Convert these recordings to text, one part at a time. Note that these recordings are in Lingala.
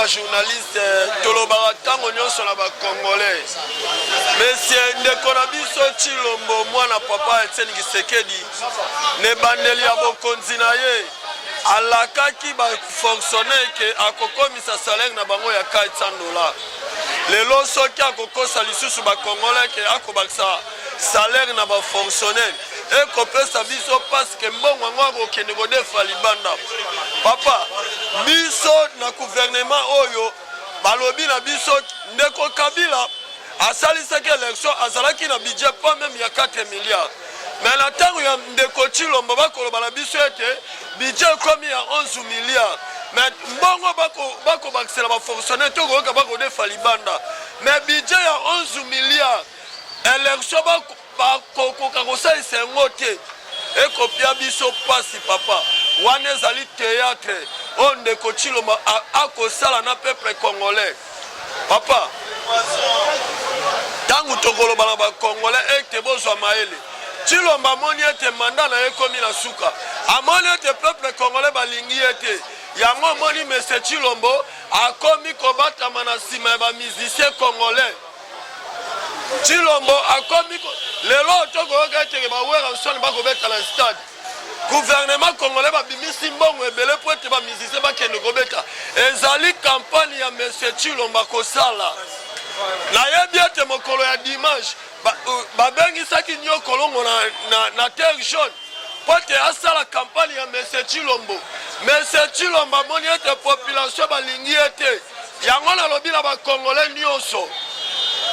journaliste tolobaka ntango nyonso na Congolais. Monsieur Ndekonabiso Chilombo mwana papa Etienne Tshisekedi ne bandeli ya bokonzi na ye alakaki ba fonctionnaire ke akokomisa salaire na bango ya $400. Lelo soki akokosa lisusu ba Congolais ke akobakisa salaire na ba fonctionnaire ekopesa biso parce que mbongo ngo akokende kodefa libanda. Papa biso na gouvernement oyo balobi na biso ndeko Kabila asalisaki élection azalaki na budget pas même ya 4 milliards. Mais na tango ya ndeko Chilombo bakoloba na biso ete budget komi ya 11 milliards. Mais mbongo bako bakisela ba fonctionnaire to koka bako defa libanda. Mais budget ya 11 milliards élection bako kosalisa yango te ekopia biso pasi papa wana ezali théâtre oyo ndeko Chilombo akosala na peuple congolais. Papa tangu tokoloba na ba Congolais ete bozwa maele Chilombo amoni ete manda na ye komi na suka amoni ete peuple congolais balingi ete yango amoni Monsieur Chilombo akomi kobatama na nsima ya bamusicien congolais. Chilombo akomi lelo tokoyoka ete bawera nsoni bakobeta na stade gouvernement congolais babimisi mbongo ebele po ete bamusicien bakende kobeta ezali campagne ya Monsieur Chilombo akosala. Nayebi ete mokolo ya dimanche babengisaki nyo kolongo na terre jaune po ete asala campagne ya Monsieur Chilombo. Monsieur Chilombo amoni ete population balingi ete yango nalobi na bakongolais nyonso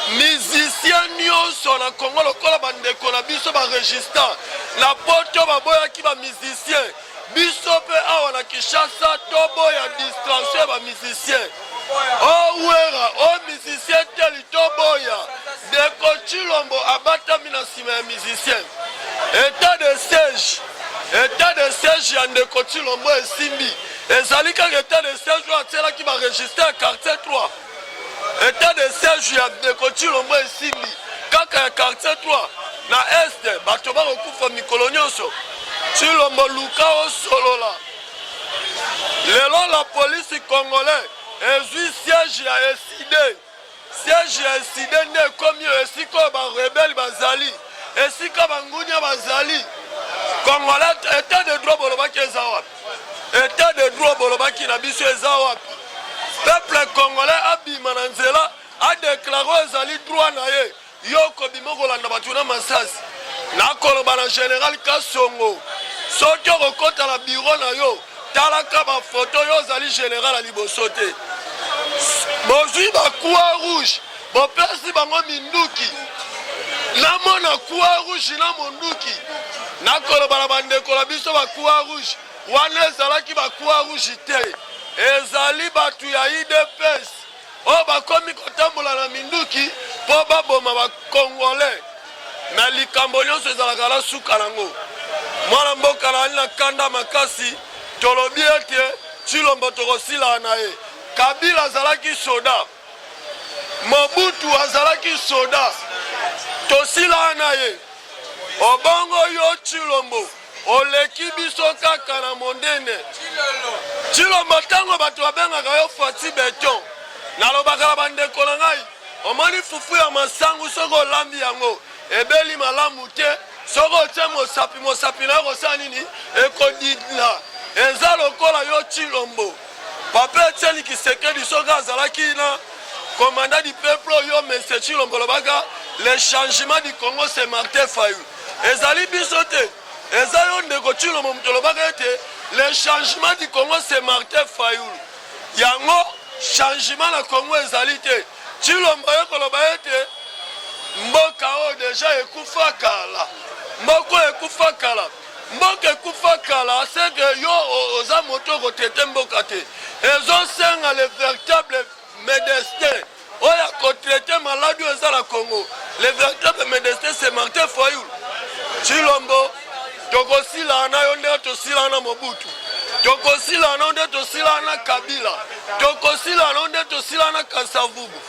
musicien nyonso na Congo lokola bandeko na biso baregistant na poto baboyaki bamusicien biso mpe awa na Kinshasa toboya distraction bamusicien owera o musicien teli toboya ndeko Chilombo abatami na nsima ya musicien. État de siège ya ndeko Chilombo esimbi ezali kaka état de siège oyo atielaki baregistre ya quartier 3. État de siège ya ndeko Chilombo esimbi kaka ya quartier 3 na este bato bakokufa mikolo nyonso. Chilombo luka osolola lelo la police congolais ezwi siège ya eside. Siège ya eside nde ekomi esika oyo barebele bazali esika bangunia bazali. Congolais état de droit bolobaki eza wapi? État de droit bolobaki na biso eza wapi? Peuple congolais abima na nzela adeklare ezali droit na ye yoko bima kolanda bato na masasi nakoloba na général Kasongo soki okokota na bureau na yo talaka bafoto yo ozali général ya liboso te bozwi bakroix rouge bopesi bango minduki namona croix rouge na monduki nakoloba na bandeko na biso bakroix rouge wana ezalaki bakroix rouge te ezali bato ya UDPS oyo bakomi kotambola na minduki mpo baboma bakongolais na likambo nyonso ezalaka na suka nango. Mwana mboka nali na kanda makasi tolobi ete Chilombo tokosila na ye. Kabila azalaki soda, Mobutu azalaki soda, tosila na ye. Obongo yo Chilombo oleki biso kaka na mondene. Chilombo tango bato babengaka yo Fati Beton nalobaka na bandeko na ngai omoni fufu ya masangu soko olambi yango ebeli malamu te soko otie mosapi na kosala nini ekodina eza lokola yo Chilombo. Papa Etienne Tshisekedi soki azalaki na commandant du peuple yo Monsieur Chilombo lobaka le changement du Congo c'est Martin Fayulu ezali biso te eza yo ndeko Chilombo moto lobaka ete le changement du Congo c'est Martin Fayulu yango changement na Congo ezali te. Chilombo yokoloba ete mboka oyo deja ekufa kala mboka ekufa kala mboka ekufa kala seke yo oza moto kotete mboka te ezosenga le véritable médecin oyo akotraite maladi oyo eza na Congo. Le véritable médecin c'est Martin Fayulu. Chilombo tokosila na yo nde tosila na Mobutu tokosila na nde tosila na Kabila tokosila na nde tosila na Kasavubu.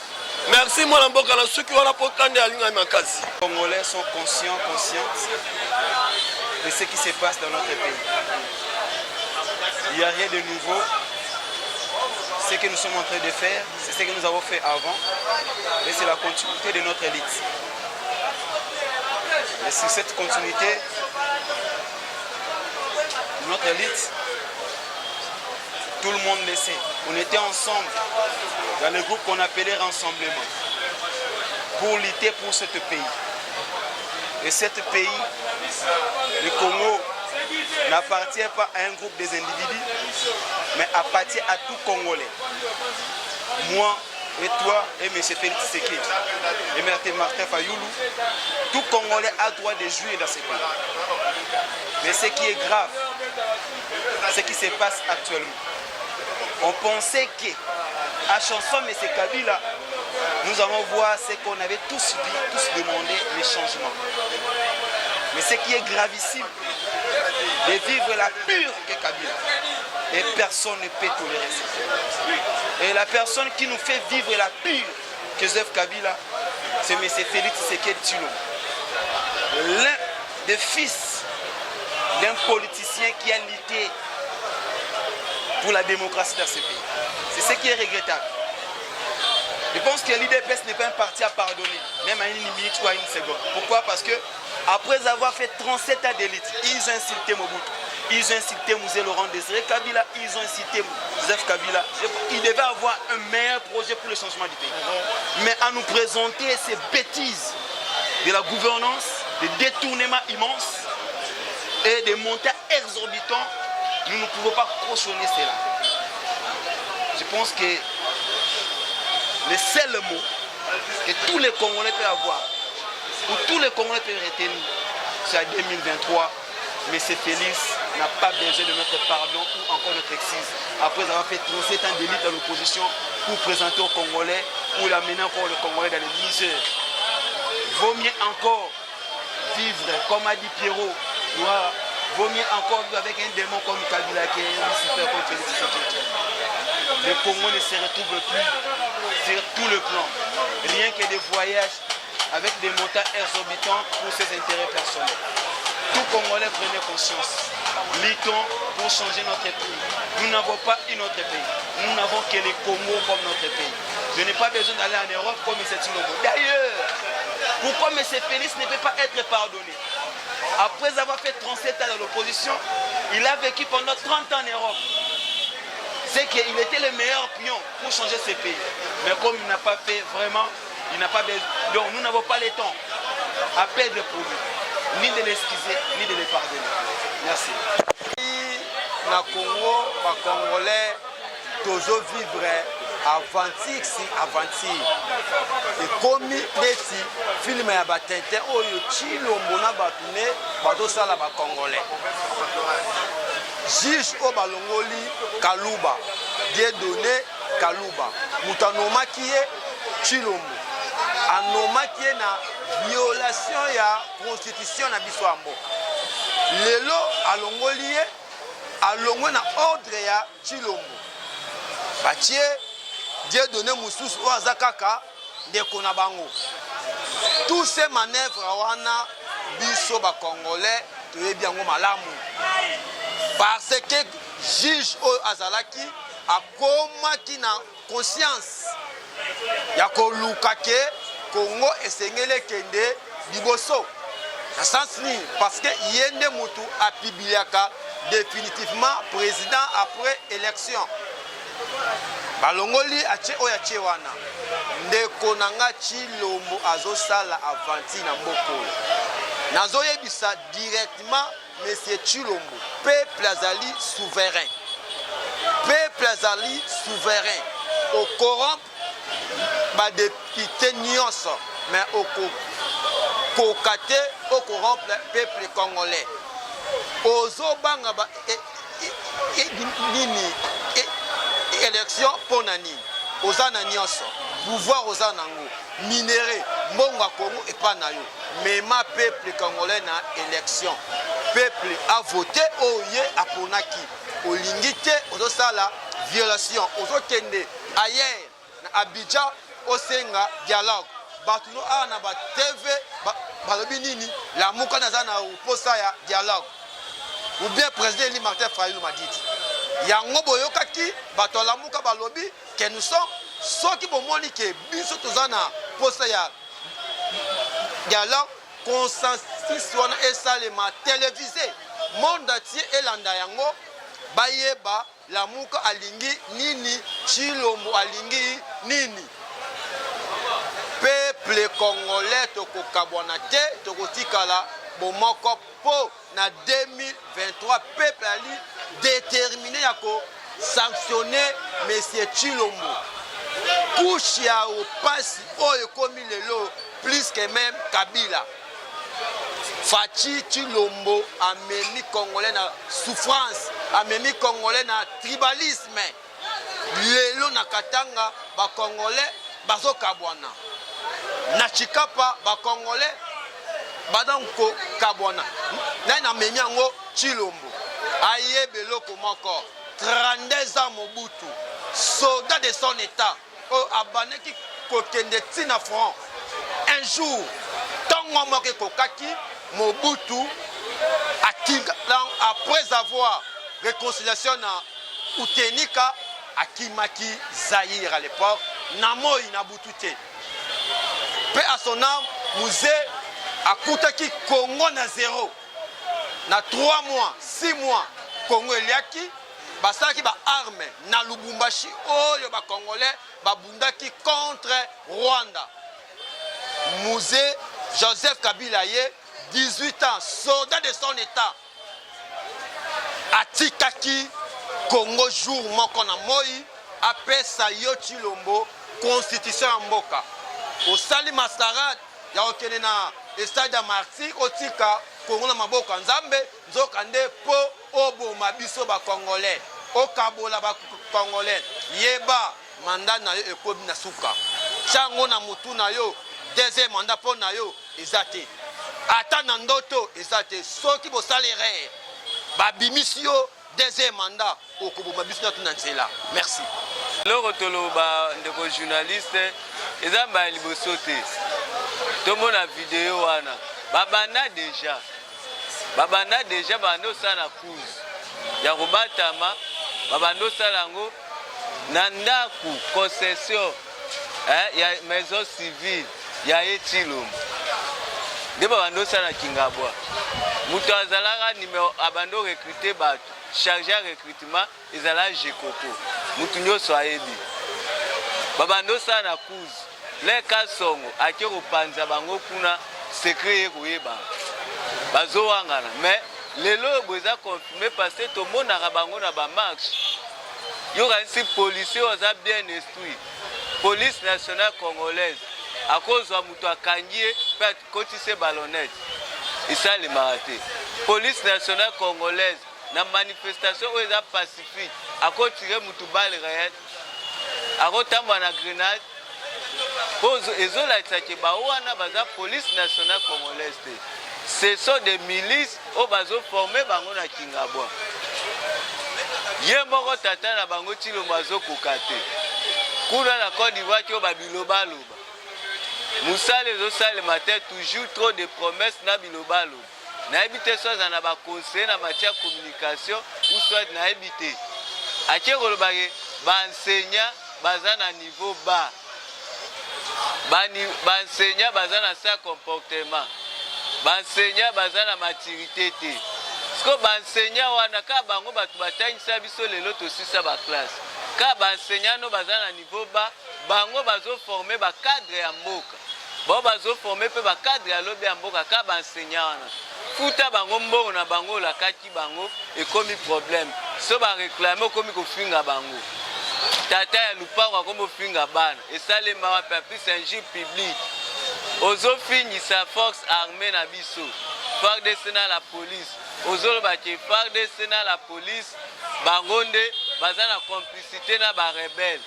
Merci mwana mboka na suki wana po kande alinga makasi. Les Congolais sont conscients de ce qui se passe dans notre pays. Il n'y a rien de nouveau. Ce ce que nous sommes en train de faire, c'est ce que nous avons fait avant et c'est la continuité de notre élite. Et sur cette continuité, notre élite, tout le monde le sait, on était ensemble dans le groupe qu'on appelait Rassemblement pour lutter pour ce pays. Et ce pays, le Congo, n'appartient pas à un groupe des individus, mais appartient à tout Congolais. Moi et toi et M. Félix Tshisekedi et M. Martin Fayoulou, tout Congolais a droit de jouir dans ce pays. Mais ce qui est grave, ce qui se passe actuellement, on pensait qu'à chanson M. Kabila, nous allons voir ce qu'on avait tous dit, tous demandé, les changements. Mais ce qui est gravissime, de vivre la pure que Kabila. Et personne ne peut tolérer ça. Et la personne qui nous fait vivre la pure que Joseph Kabila, c'est M. Félix Tshisekedi Tshilombo. L'un des fils d'un politicien qui a lutté pour la démocratie dans ce pays. C'est ce qui est regrettable. Je pense que l'IDPS n'est pas un parti à pardonner, même à une minute ou à une seconde. Pourquoi? Parce que après avoir fait 37 ans d'élite, ils ont insulté Mobutu, ils ont insulté Mouzé Laurent Désiré Kabila, ils ont insulté Joseph Kabila. Ils devaient avoir un meilleur projet pour le changement du pays. Mais à nous présenter ces bêtises de la gouvernance, des détournements immenses et des montants exorbitants, nous ne pouvons pas cautionner cela. Je pense que le seul mot que tous les Congolais peuvent avoir, où tous les Congolais peuvent retenir, c'est à 2023, mais c'est Félix n'a pas besoin de notre pardon ou encore notre excuse. Après avoir fait 37 ans d'élite dans l'opposition pour présenter aux Congolais, pour l'amener encore le Congolais dans les misères. Vaut mieux encore vivre, comme a dit Pierrot, vaut mieux encore vivre avec un démon comme Kabila qui est Lucifer comme Félix Tshisekedi. Le Congo ne se retrouve plus sur tout le plan. Rien que des voyages avec des montants exorbitants pour ses intérêts personnels. Tout Congolais prenait conscience. Luttons pour changer notre pays. Nous n'avons pas un autre pays. Nous n'avons que le Congo comme notre pays. Je n'ai pas besoin d'aller en Europe comme M. Tshilombo. D'ailleurs, pourquoi M. Félix ne peut pas être pardonné? Après avoir fait 37 ans dans l'opposition, il a vécu pendant 30 ans en Europe. C'est qu'il était le meilleur pion pour changer ce pays. Mais comme il n'a pas fait vraiment, il n'a pas besoin. Donc nous n'avons pas le temps à perdre pour lui, ni de l'excuser, ni de le pardonner. Merci. Na Congo, les Congolais, toujours vivre aventure si aventure. Et comme des films à Batente, Oyo Tshilombo na Batune, Batosala ba Congolais. Juge Obalongoli Kaluba, Dieudonné Kaluba, Mutanomaki Tshilombo, anomaki na violation ya constitution na biso ambo. Lelo alongoli alongwe na ordre ya Tshilombo. Batie Dieudonné mususu o azakaka ndeko na bango. Tous ces manœuvres wana biso ba Congolais toyebi yango malamu. Parce que juge Azalaki a komaki na conscience ya koluka ke Congo esengele kende liboso. Na sens ni parce que yende mutu apibiliaka définitivement président après élection. Balongoli ache oya che wana. Ndeko nanga Tshilombo azosala avanti na mboko. Nazoyebisa directement Monsieur Tshilombo, peuple azali souverain. Peuple azali souverain. Au corrompre, ba député nyonso, mais au kokate, au corrompre peuple congolais. Ozo banga ba nini élection ponani. Ozana nyonso, pouvoir ozana ngo, minéré, mbonga Congo et pas na yo. Mais ma peuple congolais na élection. Peuple a voté oye aponaki olingite ozosala violation ozokende ailleurs na Abidjan osenga dialogue batuno a na ba TV balobi nini la muka naza na posa ya dialogue ou bien président Martin Fayoulou m'a dit yango boyokaki bato lamuka balobi que nous sommes ceux qui bomoni que biso tozana posa ya alors consensus wana esalema télévisé monde entier elanda yango bayeba lamuka alingi nini Tshilombo alingi nini peuple congolais tokokabwana te tokotikala bomoko po na 2023 peuple ali déterminé ya ko sanctionner monsieur Tshilombo couche ya opasi oyo komi lelo plus que même Kabila Fachi Tshilombo amemi congolais na souffrance amemi congolais na tribalisme lelo na Katanga ba congolais bazokabwana na Chikapa ba congolais badanko kabwana na memi yango Tshilombo ayebeloko moko 32 ans Mobutu soldat de son état o abaneki kokende tina front un jour tango moko kokaki Mobutu après avoir réconciliation na Utenika akimaki Zaïre à l'époque namoi na Butute pe à son âme musée akutaki Congo na zéro na 3 mois 6 mois Congo eliaki basaki ba arme na Lubumbashi oyo ba congolais babundaki contre Rwanda musée Joseph Kabila ye 18 ans soldat de son état atikaki Congo jour moko na moi apesa yo Tshilombo constitution ya mboka osali mascarade ya okene na stade ya Martyr otika Congo na maboka nzambe nzoka nde po oboma biso ba congolais okabola ba congolais yeba mandat na yo ekobi na suka chango na mutu na yo deuxième mandat po na yo ezate ata na ndoto ezate soki bosalere babimisi yo deuxième mandat okoboma biso na tuna nzela merci loko toloba ndeko journaliste eza ba liboso te tomona video wana babana deja bando sana cause ya kobatama babando salango na ndaku concession ya maison civile ya Tshilombo nde babando sana Kingabwa mutu azalaka nimero abando recruter bato chargé ya recrutement ezala Jekoko mutu nyonso ayebi babando sana cause leka songo ake kopanza bango kuna secret ye koyeba bazowangana mais lelo boza confirmé parce que tout le monde a bango na ba marche yoka ici policier oza bien instruit police nationale congolaise à cause de mutu akangie peut kotise ballonnette isa le maraté police nationale congolaise na manifestation oyo eza pacifique akotire mutu balle réel akotambwa na grenade pose ezolakisa ke bawana baza police nationale congolaise te. Ce sont des milices au bazo formé bango na Kingabwa. Yemoko tata na bango Tshilombo bazo kokate. Kuna na Côte d'Ivoire ki ba biloba loba. Musale zo sale matin toujours trop de promesses na biloba loba. Na ebite so za na ba conseiller na matière communication ou soit na ebite. Akeko loba ke ba enseignant baza na niveau bas. Ba enseignant baza na sa comportement. Benseignant baza na maturité te. Sko benseignant wana ka bango batu batangisa biso lelo to sisa ba classe. Ka benseignant no baza na niveau ba bango bazo former ba cadre ya mboka. Ba bazo former pe ba cadre ya lobe ya mboka ka benseignant wana. Futa bango mbongo na bango la kaki bango ekomi problème. So ba réclamer komi ko finga bango. Tata ya lupango komo finga bana. Esale mawa pe plus un jour public. Ozo finisa force armée na biso FARDC na la police ozo baki FARDC na la police bangonde baza na complicité na ba rebelle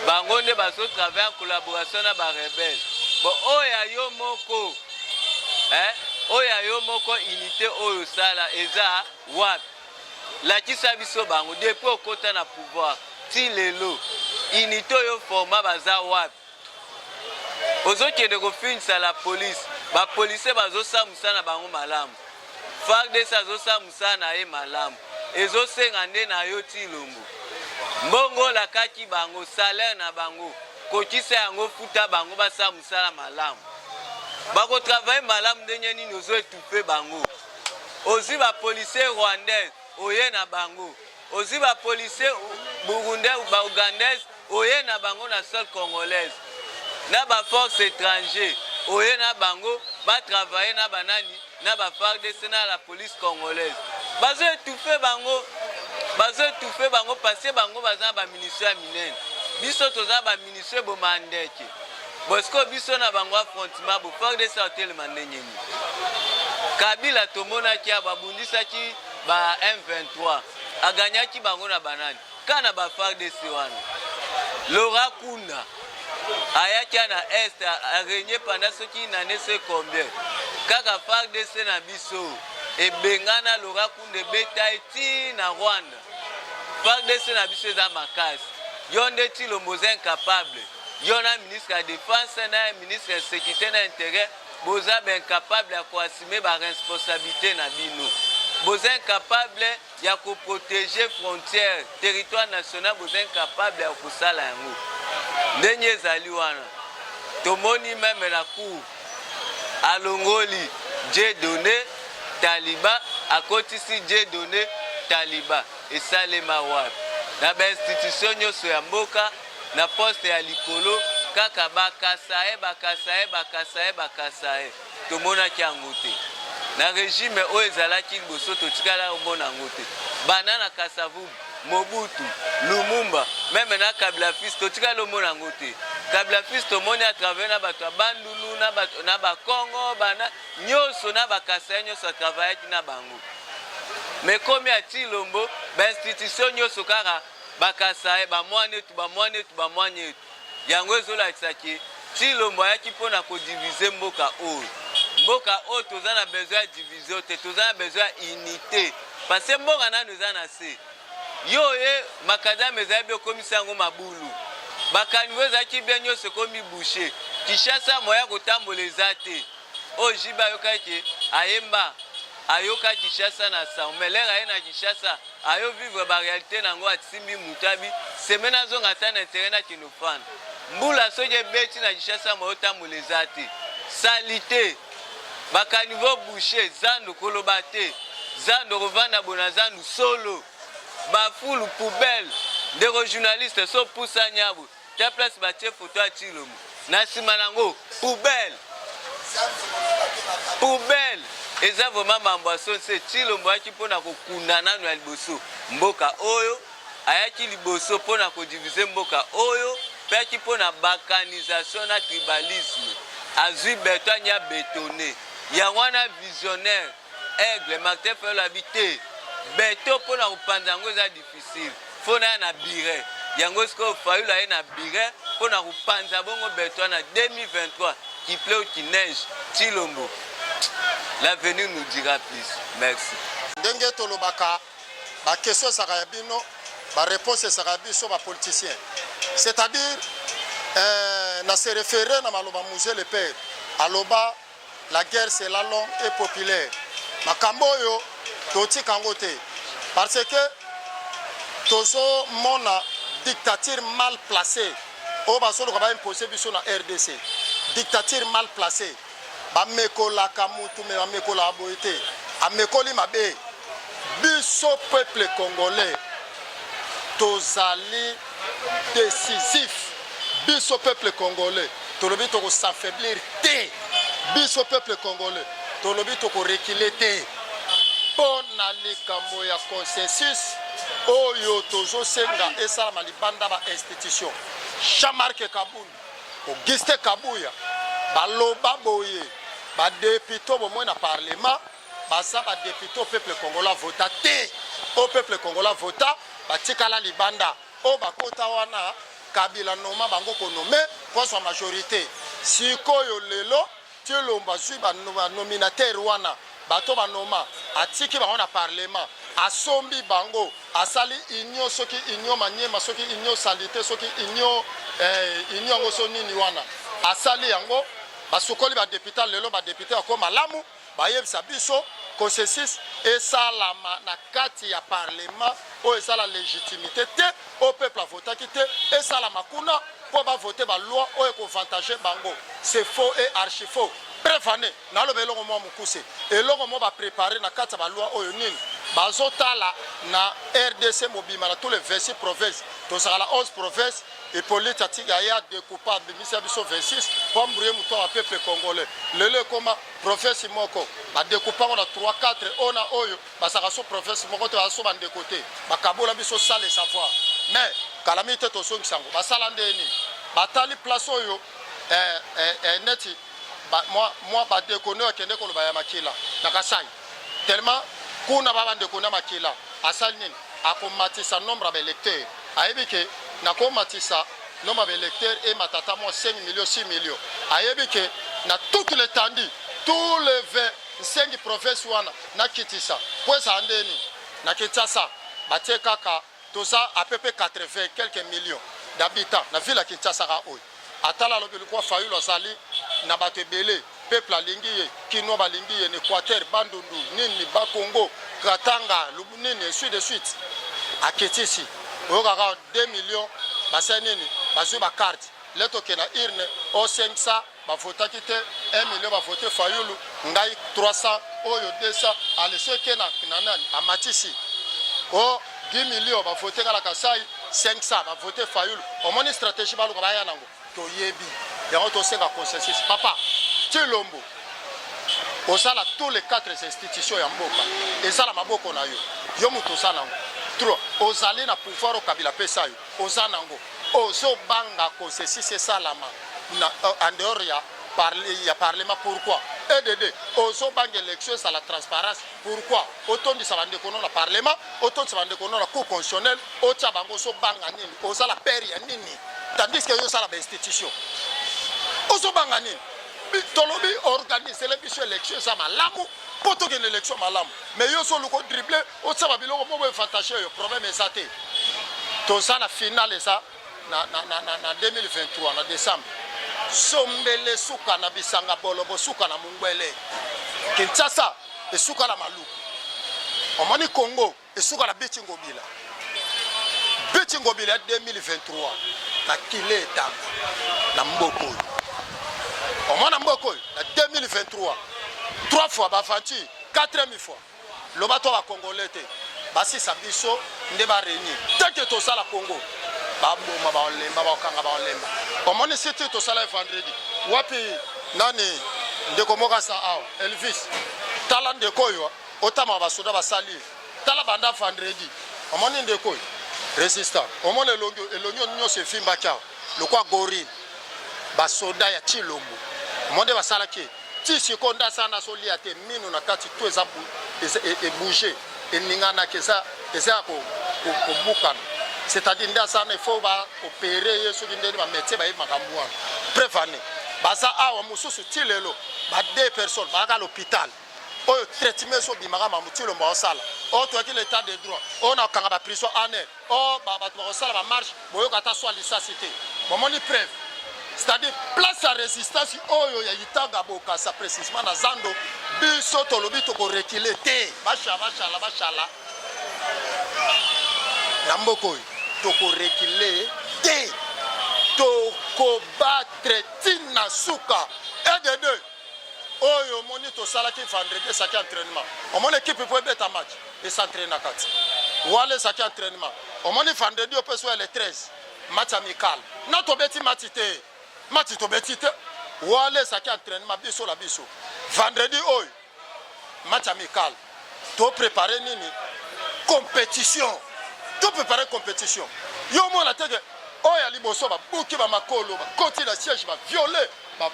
bangonde bazo travailler en collaboration na ba rebelle bon oya yo moko oya yo moko unité oyo sala eza wapi la kisa biso bango depuis okota na pouvoir ti lelo unité oyo forma baza wapi ozokende kofinisa la police ba policier bazosamusa na bango malamu FARDC azosamusa na ye malamu ezosenga nde na yo Tshilombo. Mbongo lakaki bango salaire na bango kokisa yango futa bango basa musala malamu. Bako travailler malamu ndenye nini ozo etupe bango. Ozi ba policier rwandais oye na bango. Ozi ba policier burundais ou ba ougandais oye na bango na sol congolaise. Na ba force étranger oye na bango ba travailler na banani na ba FARDC na la police congolaise. Bazo étouffer bango. Bazo étouffer bango parce bango baza ba ministère minene. Biso toza ba ministère bomandeke. Bosko biso na bango affrontement bo FARDC hotel mandenyeni. Kabila tomona ki ababundisa ki ba M23 aganyaki bango na banani kana ba FARDC wana. Laura Kunda ayaki na est a régné pendant ce qui n'en est ce combien. Kaka FARDC na biso e bengana Laura Kunda beta eti na Rwanda. FARDC na biso za makasi. Yonde Tshilombo incapable. Yona ministre de la défense na ministre de la sécurité na intérêt boza ben incapable ya assumer ba responsabilité na bino. Boza incapable ya ko protéger frontières, territoire national boza incapable ya ko sala yango. Ndenye zali wana. Tomoni même la cour alongoli Dieu donné Taliba akotisi Dieu donné Taliba et salema wapi. Na ba institution nyoso ya mboka na poste ya likolo kaka bakasae tomona kiango te. Na régime oyo ezalaki liboso totikala omona yango te. Banana Kasavubu, Mobutu, Lumumba, même na Kabila Fils totikala omona yango te. Kabila Fils tomoni à travers na bato bandulu na ba Congo bana nyoso na bakasae nyoso travailler na bango. Mais comme ya Tshilombo ba institution nyoso kaka bakasae ba mwane yango ezolakisa ki Tshilombo ayaki mpona kodivize mboka oyo. Mboka oyo toza na besoin ya division te, toza na besoin ya unité. Parce que mboka nanu eza na se. Yo ye makadam ezali bekomisa yango mabulu. Bakanivo ezalaki bien nyonso ekomi boucher. Kinshasa moya kotambola eza te. Oyo Jiba ayokaki ayemba ayoka Kinshasa na sao. Melera ye na Kinshasa ayo vivre ba réalité nango atimbi mutabi. Semaine azonga ata na intérêt na kinofana. Mbula soje beti na Kinshasa moyo tambola eza te. Salité. Bakanivo boucher zando kolobate. Zando rovana bona zando solo. Bafulu poubelle. Ndeko journaliste so poussa nyabo. Ta place batie photo a Tshilombo. Na sima nango poubelle. Poubelle. Eza vraiment mambaso se Tshilombo aki pona kokunda nanu ya liboso. Mboka oyo ayaki liboso pona kodiviser mboka oyo pe aki pona balkanisation na tribalisme. Azui beton nya bétonné. Ya wana visionnaire aigle Martin Fayulu habité. Beto pona kopanda ngo eza difficile. Fona na bire. Yango sko Fayulu aye na bire pona kopanza bongo beto na 2023 qui pleut ou qui neige. Tshilombo. L'avenir nous dira plus. Merci. Ndenge tolobaka ba question sarabino ba réponse sarabiso ba politicien. C'est-à-dire na se référer na maloba musée le père. Aloba la guerre c'est la longue et populaire. Makambo yo toti kangote parce que tozo mona dictature mal placée. O ba solo ba imposer biso na RDC. Dictature mal placée. Bamekola kamutu me bamekola aboite amekoli mabe biso peuple congolais tozali décisif biso peuple congolais tolobi to ko s'affaiblir te biso peuple congolais tolobi to ko reculer te pona likambo ya consensus oyo tozo senga esala libanda ba institution Jean-Marc Kabund Auguste Kabuya baloba boye ba député au moins na parlement basa ba député au peuple congolais vota te au peuple congolais vota batikala libanda o bakota wana Kabila noma bango ko nommer pour sa majorité sikoyo lelo Tshilombo zui ba nominateur wana bato ba noma atiki bango na parlement asombi bango asali union soki union manyema soki union salité soki union union ngoso nini wana asali yango basukoli ba député lelo ba député akoma lamu bayebisa biso processus esalama na kati ya parlement oyo esala légitimité te au peuple avotaki te esalama kuna mpo bavote baloi oyo ekoavantage bango. C'est faux et archi faux. Bref année naloba eloko mwa mokuse eloko mwa baprépare na kati ya baloi oyo nini bazotala na RDC mobima na tous les 26 provinces tozala la 11 provinces Hippolyte atika ya découpable bimisi biso 26 pour mbrouiller muto wa peuple congolais lelo ekoma province moko badécoupa on a 3 4 on a oyo basaka so province moko te baso bande côté bakabola biso sale savoir mais calamité to so ngisango basala ndeni batali place oyo neti moi badéconner akende ko ba ya makila na Kasai tellement kuna baba ndekona makila asali nini akomatisa nombre d'électeurs ayebike na komatisa nombre d'électeurs et matata moi 5 millions 6 millions ayebike na toutes les tandis tous les 25 provinces wana na kitisa kwesa ndeni na Kinshasa batie kaka toza à peu près 80 quelques millions d'habitants na ville ya Kinshasa ka oyo atala lobeli kwa fayulu asali na bato ebele peuple alingi ye kino balingi ye Équateur bandundu nini ba Congo Katanga nini et de suite aketisi oyo kaka 2 millions basa nini bazwi ba carte leto ke na irne o 500 bavotaki te 1 million bavote fayulu ngai 300 oyo 200 alese ke na nani amatisi o 10 millions bavote kala Kasai 500 bavote fayulu omoni stratégie baluka baya nango toyebi yango tosenga consensus papa Tshilombo osala tous les 4 institutions ya mboka ezala maboko na yo yo muto osala nango trop ozali na pouvoir okabila pesa yo oza nango ozobanga consensus esalama na en dehors ya parlement pourquoi EDD ozobanga élection ça la transparence pourquoi otondisa bandeko na parlement otondisa bandeko na cour constitutionnelle otia bango ozobanga nini ozala père ya nini tandis que yo sala ba institution ozobanga nini tolobi organiser l'élection élection ça malamu poto que l'élection malamu mais yo solo ko dribbler o tsaba biloko mo bo fantasio yo problème ezate to ça la finale ça na 2023 na décembre sombele suka na bisanga bolobo suka na mungwele Kinshasa e suka la maluku omoni Congo e suka la Bitingobila 2023 na kileta na mboko omona mboko na 2023 3 fois bafanti 4e fois lobato ba congolais te basisa biso nde ba réunir tant que to sala Congo baboma ba olemba ba kanga ba olemba omoni siti to sala vendredi wapi nani ndeko moka sa aw Elvis tala ndeko yo otama basoda basali tala banda vendredi omoni ndeko résistant omoni elongo nyose fimba kya lokwa gorille basoda ya Tshilombo monde basala ke ti sekonda sana solia te minu na kati to eza bouger eningana keza ko bukana c'est-à-dire nda sana il faut ba opérer yeso ndeni ba métier ba makambuana prévaner basa awa mususu tilelo ba 2 personnes ba ka l'hôpital oyo traitement so bimaka mamutilo mo sala o to ki l'état de droit on a kanga ba prison année o ba to sala ba marche boyo kata so lisacité momoni preuve c'est-à-dire place à résistance oyo ya yitanga boka sa précisément na zando biso to lobi to ko reculer te bashala na mboko to ko reculer te to ko battre tina suka EDD oyo moni to sala ki vendredi saki entraînement o mon équipe peut beta match et s'entraîner kati wale saki entraînement o moni vendredi o peso le 13 match amical na to beti match te match to betite wale saki entraînement biso la biso vendredi oyo match amical to préparer nini compétition to préparer compétition yo mo la tege oya liboso ba buki ba makolo ba koti la siège ba violer ba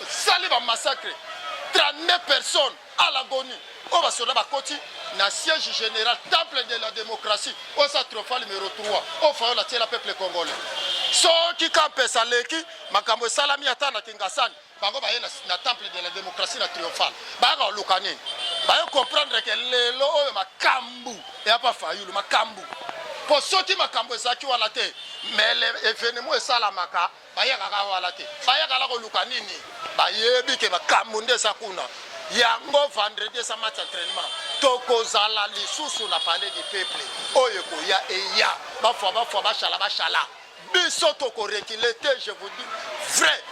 sali ba massacre 39 personnes à l'agonie on va soda ba koti na siège général temple de la démocratie au satrophale numéro 3 au fa la tiela peuple congolais so ki kampe saleki makambo salami ata na kingasani bango ba na temple de la démocratie na triomphale ba ga lukani ba yo comprendre que lelo oyo makambu et pas fayulu makambu pour soki makambo ezaki wala te mais l'événement esalamaka ba ya kaka wala te ba ya kala ko lukani ni ba yebi ke makambu nde sakuna yango vendredi sa match entraînement tokozala lisusu na palais du peuple oyo koya eya bafwa bashala biso tokorekile te, je vous dis vrai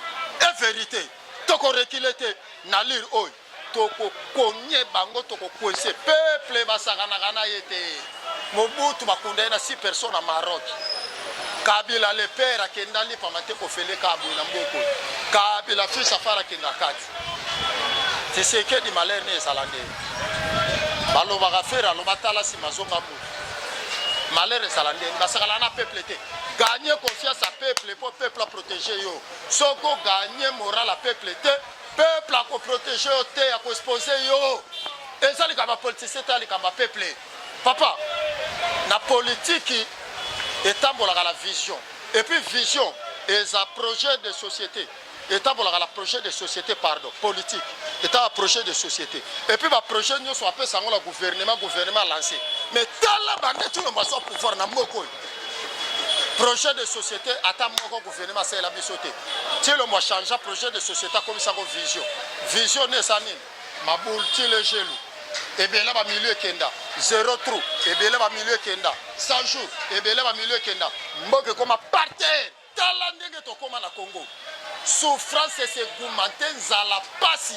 et vérité tokorekile te na lire oyo tokokonye bango tokokwese peuple basakanaka na ye te. Mobutu bakunda ye na 6 personnes à Maroc. Kabila le père akenda lipa mate kofele kabu na mboko. Kabila fils afara kenda kati. C'est ce que dit malheur ne salande. Balobaka fera lo batala si mazonga mu. Malheur salande basakala na peuple te. Gagner confiance à peuple pour peuple à protéger yo. Soko gagner moral à peuple te. Peuple à protéger yo te à exposer yo. Et ça les kaba politicien ta les kaba peuple. Papa, la politique étambolaka la vision. Et puis vision est un projet de société. Étambolaka la projet de société, pardon, politique. C'est un projet de société. Et puis le projet nous soit appelé ça le gouvernement lancé. Mais tant la bande tout le monde soit pouvoir na moko. Projet de société attend mon gouvernement c'est la bisoté. Si le moi change projet de société comme ça vision. Vision n'est ça ni. Ma boule le gelou. Et bien là, il milieu kenda. 0 trou. Et bien là, il milieu kenda. 100 jours. Et bien là, il milieu kenda. Mboke comme parterre. Talandenge to comme na Congo. Souffrance et segmenté zala pasi.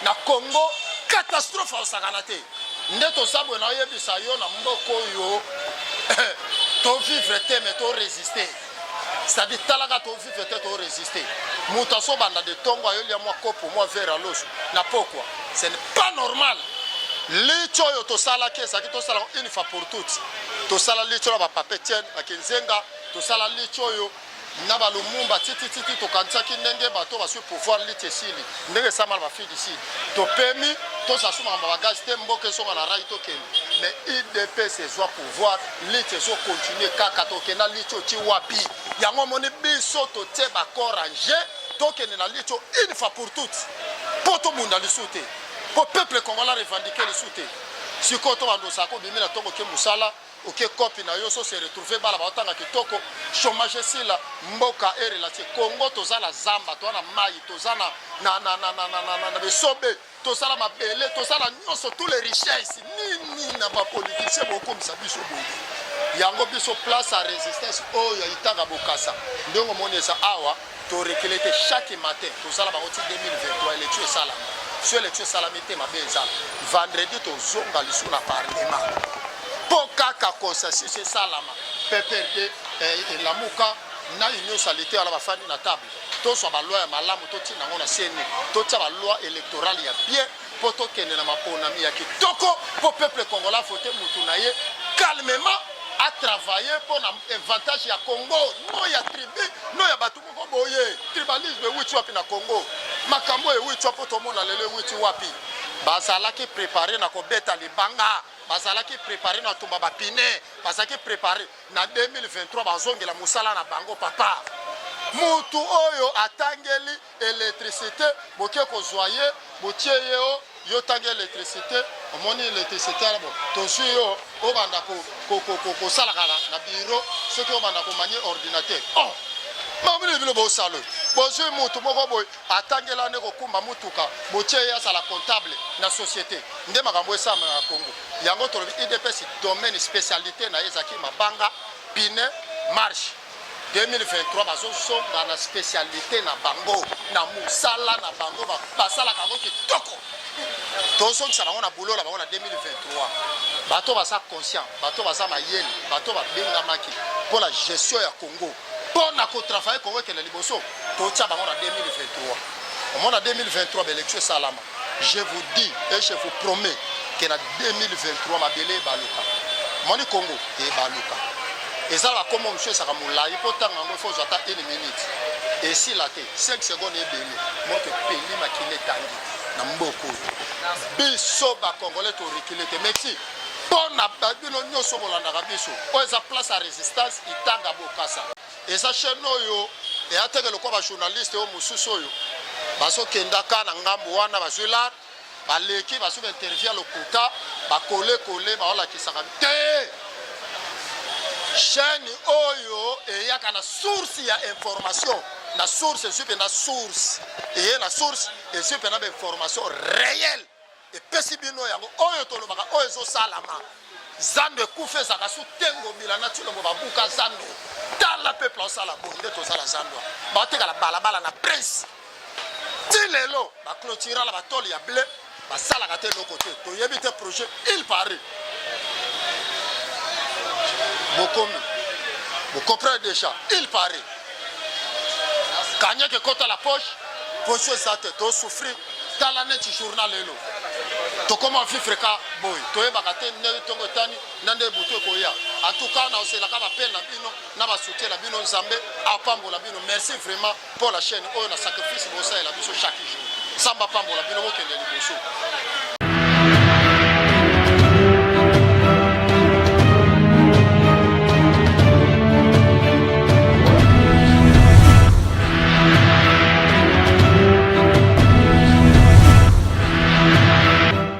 Na Congo, catastrophe au saganate. Ndeto sabo na yebisa yo na mboko yo. To vivre te mais to résister. C'est-à-dire talaga to vivre te to résister. Mutaso banda de tongo yo lia moi kopo moi vers à l'os. Na pourquoi? Ce n'est pas normal. Licho yo to sala kesa ki to sala une fois pour toutes. To sala licho la ba papetienne ba kinzenga to sala licho yo na ba lumumba titi to kanisa ki ndenge ba to ba su pouvoir lite sili. Ndenge sama ba fi d'ici. To permis to sa suma ba gaz te mboke so na rai to ken. Mais IDP se soit pouvoir lite so continuer kaka to kena licho ti wapi. Yango moni biso to te ba coranger to ken na licho une fois pour toutes. Poto munda lisute. Pour le peuple congolais revendiquer le soutien. Si quand on a dos à côté, on a musala, ok copie na yo so se retrouver bala batanga kitoko chômage si la mboka ere la Congo tozala zamba tona mai tozana na besobe tozala mabele tozala nyonso tous les richesses ni na ba politicien beaucoup misabiso boye yango biso place à résistance oyo itanga bokasa ndongo monesa awa to rekelete chaque matin tozala ba 2023 élection sala sur l'élection salamité ma benza vendredi to zonga lisu na parlement pokaka consensus c'est salama PPRD et la muka na union salité ala bafani na table to so ba loi ya malamu to tina ngona sene to tia ba loi électorale ya bien poto kende na mapona mi ya kitoko pour peuple congolais voter mutu na ye calmement à travailler pour l'avantage ya Congo no ya tribu no ya batu moko boye tribalisme wichi wapi na Congo makambo e wichi wapi to mona lele wichi wapi bazala ki préparer na ko beta libanga bazala ki préparer na tumba bapine bazala ki préparer na 2023 bazongela musala na bango papa mutu oyo atangeli électricité boke ko zoyer botie yo yo tangi électricité omoni électricité là bon tozu yo obanda ko salakala na bureau ce qui obanda ko manier ordinateur oh mamile bilo bo salo bozu mutu moko boy atangela ne ko kumba mutuka botie ya sala comptable na société nde makambo esama na Congo yango to IDPS domaine spécialité na ezaki mabanga pine marche 2023 bazosonga na spécialité na bango na musala na bango basala kango kitoko tozo kisala ngona bulola bango na 2023 bato basa conscient bato basa mayeli bato babenga maki pour la gestion ya Congo pour na ko travailler Congo ke la liboso to tsa bango na 2023 au moins na 2023 l'élection salama je vous dis et je vous promets que na 2023 mabele baluka moni Congo e baluka et ça va comme monsieur ça comme là il faut tant il faut attendre 1 minute et si la té 5 secondes et belé moi que pays makile tangi na mboko biso ba congolais to rekilete merci pona babino nyoso bolanda biso o eza place à résistance itanga bokasa et ça chaîne yo et atekelo ko ba journaliste o mususu yo baso kenda kana ngambo wana bazwila baleki baso interview lokuta ba coller ba ola kisaka te chaîne oyo et yaka na source ya information na source super na source et la source et super na information réelle epesi bino yango oyo tolobaka oyo ezosalama zando ekufa ezalaka su tengo mbila na Tshilombo babuka zando tala peuple osala boye nde tozala zando baotekala balabala na prince ti lelo bacloturala batole ya ble basalaka te eloko te toyebi te projet il paraît bokomi bocomprendre déjà il paraît kanyeke kota la poche eza te tosouffrir tala neti journal lelo tokoma vivre ka boye toyebaka te ndenge ntongo etani na nde butu ekoya atuka na oselaka bapele na bino na basoutien na bino nzambe apambola bino merci vraiment pour la chaîne oyo na sacrifice bosalela biso chaque jour nzambe apambola bino bokende liboso